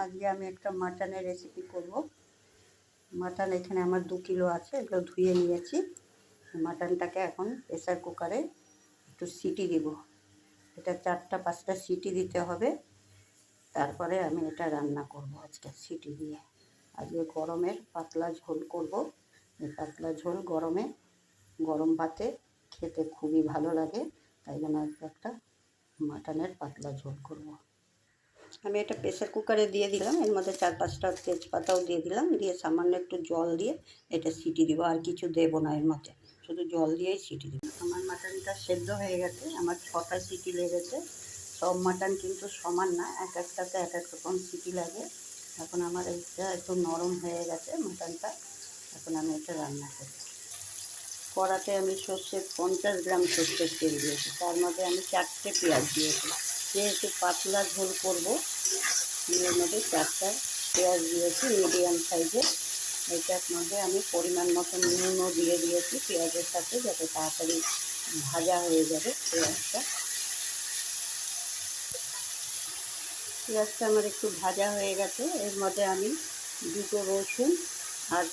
আজকে আমি একটা মাটনের রেসিপি করব। মাটন এখানে আমার 2 কিলো আছে, এগুলো ধুয়ে নিয়েছি। মাটনটাকে এখন প্রেসার কুকারে একটু সিটি দিব। এটা 4টা-5টা সিটি দিতে হবে, তারপরে আমি এটা রান্না করব। আজকে সিটি দিয়ে আজকে গরমের পাতলা ঝোল করব। এই পাতলা ঝোল গরমে গরম ভাতে খেতে খুবই ভালো লাগে, তাই জন্য আজকে একটা মাটনের পাতলা ঝোল করব। আমি এটা প্রেসার কুকারে দিয়ে দিলাম, এর মধ্যে 4-5টা তেজপাতাও দিয়ে দিলাম, দিয়ে সামান্য একটু জল দিয়ে এটা সিটি দিব। আর কিছু দেবো না, এর মধ্যে শুধু জল দিয়েই সিটি দিব। আমার মাটনটা সেদ্ধ হয়ে গেছে, আমার 6টা সিটি লেগেছে। সব মাটন কিন্তু সমান না, এক একটাতে এক এক রকম সিটি লাগে। এখন আমার এটা একটু নরম হয়ে গেছে মাটনটা, এখন আমি এটা রান্না করব। কড়াতে আমি 50 গ্রাম সর্ষের তেল দিয়েছি, তার মধ্যে আমি 4টে পেঁয়াজ দিয়েছি। যেহেতু পাতলা ঝোল করব, এর মধ্যে 4টা পেঁয়াজ দিয়েছি মিডিয়াম সাইজের। এটার মধ্যে আমি পরিমাণ মতো নুনও দিয়ে দিয়েছি পেঁয়াজের সাথে, যাতে তাড়াতাড়ি ভাজা হয়ে যাবে পেঁয়াজটা। পেঁয়াজটা আমার একটু ভাজা হয়ে গেছে, এর মধ্যে আমি 2টো রসুন আর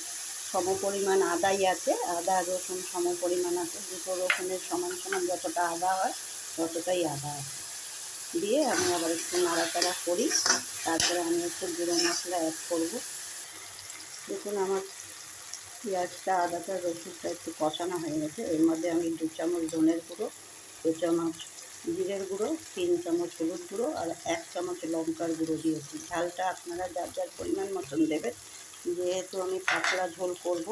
সমপরিমাণ আদাই আছে, আদা রসুন সমপরিমাণ আছে। 2টো রসুনের সমান সমান যতটা আদা হয় ততটাই আদা আছে দিয়ে আমি আবার একটু নাড়াচাড়া করি। তারপরে আমি একটু গুঁড়ো মশলা অ্যাড করব। দেখুন আমার পেঁয়াজটা আদাটা রসুনটা একটু কষানো হয়ে গেছে। এর মধ্যে আমি 2 চামচ ধনের গুঁড়ো, 2 চামচ জিরের গুঁড়ো, 3 চামচ হলুদ গুঁড়ো আর 1 চামচ লঙ্কার গুঁড়ো দিয়েছি। ঝালটা আপনারা যার যার পরিমাণ মতন দেবেন। যেহেতু আমি পাতলা ঝোল করব,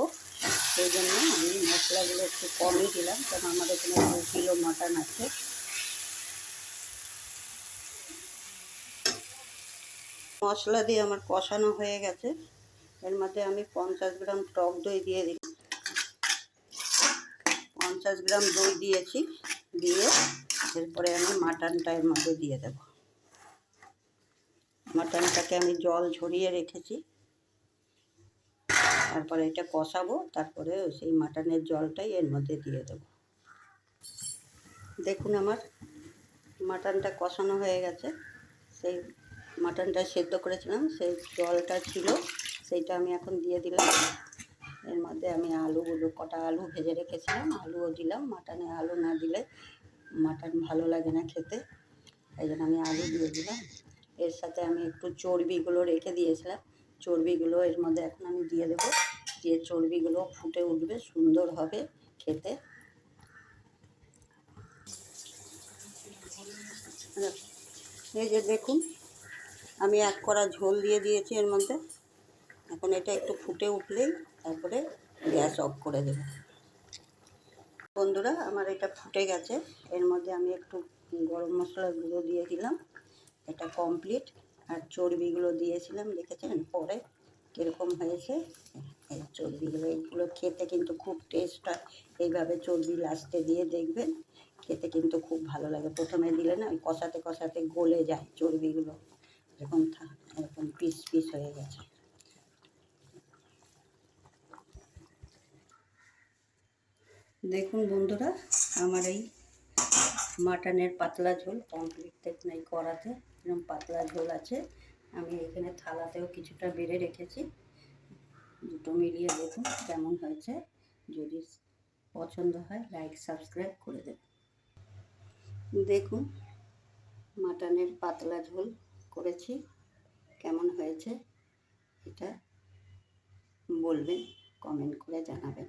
সেই জন্য আমি মশলাগুলো একটু কমই দিলাম, কারণ আমার এখানে 2 কিলো মাটন আছে। মশলা দিয়ে আমার কষানো হয়ে গেছে, এর মধ্যে আমি 50 গ্রাম টক দই দিয়ে দিই। 50 গ্রাম দই দিয়েছি, দিয়ে এরপরে আমি মাটনটা এর মধ্যে দিয়ে দেব। মাটনটাকে আমি জল ঝরিয়ে রেখেছি, তারপরে এটা কষাবো, তারপরে সেই মাটনের জলটাই এর মধ্যে দিয়ে দেব। দেখুন আমার মাটনটা কষানো হয়ে গেছে। সেই মাটনটা সেদ্ধ করেছিলাম, সেই জলটা ছিল, সেইটা আমি এখন দিয়ে দিলাম। এর মধ্যে আমি কটা আলু ভেজে রেখেছিলাম, আলুও দিলাম। মাটনে আলু না দিলে মাটন ভালো লাগে না খেতে, তাই জন্য আমি আলু দিয়ে দিলাম। এর সাথে আমি একটু চর্বিগুলো রেখে দিয়েছিলাম, চর্বিগুলো এর মধ্যে এখন আমি দিয়ে দেবো। দিয়ে চর্বিগুলো ফুটে উঠবে, সুন্দর হবে খেতে। এই যে দেখুন আমি 1 কড়া ঝোল দিয়ে দিয়েছি এর মধ্যে। এখন এটা একটু ফুটে উঠলেই তারপরে গ্যাস অফ করে দেব। বন্ধুরা আমার এটা ফুটে গেছে, এর মধ্যে আমি একটু গরম মশলার গুঁড়ো দিয়ে দিলাম। এটা কমপ্লিট। আর চর্বিগুলো দিয়েছিলাম, দেখেছেন পরে কীরকম হয়েছে। এই চর্বিগুলো, এইগুলো খেতে কিন্তু খুব টেস্ট হয়। এইভাবে চর্বি লাস্টে দিয়ে দেখবেন, খেতে কিন্তু খুব ভালো লাগে। প্রথমে দিলে না ওই কষাতে কষাতে গলে যায় চর্বিগুলো, এরকম এরকম পিস পিস হয়ে গেছে। দেখুন বন্ধুরা আমার এই মাটনের পাতলা ঝোল কমপ্লিট। দেখুন এই কড়াতে এরকম পাতলা ঝোল আছে। আমি এখানে থালাতেও কিছুটা বেড়ে রেখেছি, দুটো মিলিয়ে দেখুন কেমন হয়েছে। যদি পছন্দ হয় লাইক সাবস্ক্রাইব করে দেবেন। দেখুন মাটনের পাতলা ঝোল করেছি, কেমন হয়েছে এটা বলবেন, কমেন্ট করে জানাবেন।